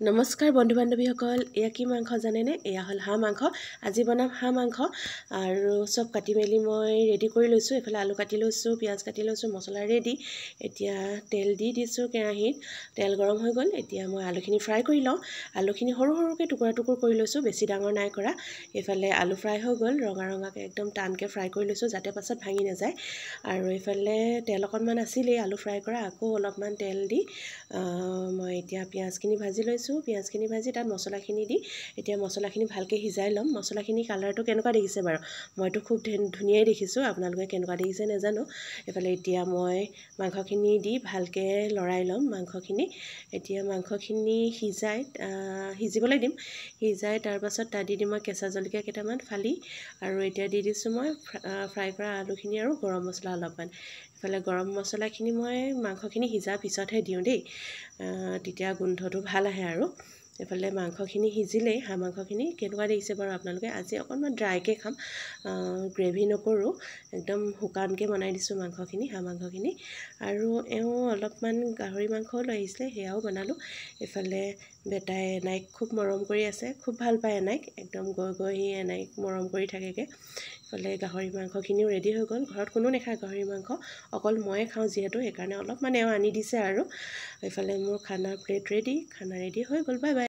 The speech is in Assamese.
নমস্কাৰ বন্ধু বান্ধৱীসকল, এয়া কি মাংস জানেনে? এয়া হ'ল হাঁহ মাংস। আজি বনাম হাঁহ মাংস আৰু চব কাটি মেলি মই ৰেডি কৰি লৈছোঁ। এইফালে আলু কাটি লৈছোঁ, পিঁয়াজ কাটি লৈছোঁ, মছলা ৰেডি। এতিয়া তেল দি দিছোঁ কেৰাহীত। তেল গৰম হৈ গ'ল। এতিয়া মই আলুখিনি ফ্ৰাই কৰি লওঁ। আলুখিনি সৰু সৰুকৈ টুকুৰা টুকুৰ কৰি লৈছোঁ, বেছি ডাঙৰ নাই কৰা। এইফালে আলু ফ্ৰাই হৈ গ'ল, ৰঙা ৰঙাকৈ একদম টানকৈ ফ্ৰাই কৰি লৈছোঁ যাতে পাছত ভাঙি নাযায়। আৰু এইফালে তেল অকণমান আছিলেই আলু ফ্ৰাই কৰা, আকৌ অলপমান তেল দি মই এতিয়া পিঁয়াজখিনি ভাজি লৈছোঁ। পিঁয়াজখিনি ভাজি তাত মছলাখিনি দি এতিয়া মছলাখিনি ভালকৈ সিজাই ল'ম। মছলাখিনি কালাৰটো কেনেকুৱা দেখিছে বাৰু? মইতো খুব ধুনীয়াই দেখিছোঁ, আপোনালোকে কেনেকুৱা দেখিছে নাজানো। এইফালে এতিয়া মই মাংসখিনি দি ভালকৈ লৰাই ল'ম মাংসখিনি। এতিয়া মাংসখিনি সিজিবলৈ দিম। সিজাই তাৰপাছত তাত দি দিম মই কেঁচা জলকীয়া কেইটামান ফালি, আৰু এতিয়া দি দিছোঁ মই ফ্ৰাই কৰা আলুখিনি আৰু গৰম মছলা অলপমান। এইফালে গৰম মছলাখিনি মই মাংসখিনি সিজাৰ পিছতহে দিওঁ দেই, তেতিয়া গোন্ধটো ভাল আহে আৰু। এইফালে মাংসখিনি সিজিলেই, হাঁহ মাংসখিনি কেনেকুৱা দেখিছে বাৰু আপোনালোকে? আজি অকণমান ড্ৰাইকৈ খাম, গ্ৰেভি নকৰোঁ, একদম শুকানকৈ বনাই দিছোঁ মাংসখিনি, হাঁহ মাংসখিনি। আৰু অলপমান গাহৰি মাংসও লৈ আহিছিলে, সেয়াও বনালোঁ। এইফালে বেটাই এনাইক খুব মৰম কৰি আছে, খুব ভাল পায় এনাইক, একদম গৈ সি এনাইক মৰম কৰি থাকেগৈ। এইফালে গাহৰি মাংসখিনিও ৰেডি হৈ গ'ল। ঘৰত কোনো নাখায় গাহৰি মাংস, অকল ময়ে খাওঁ যিহেতু, সেইকাৰণে অলপমান আনি দিছে আৰু। এইফালে মোৰ খানা প্লেট ৰেডি, খানা ৰেডি হৈ গ'ল। Bye bye.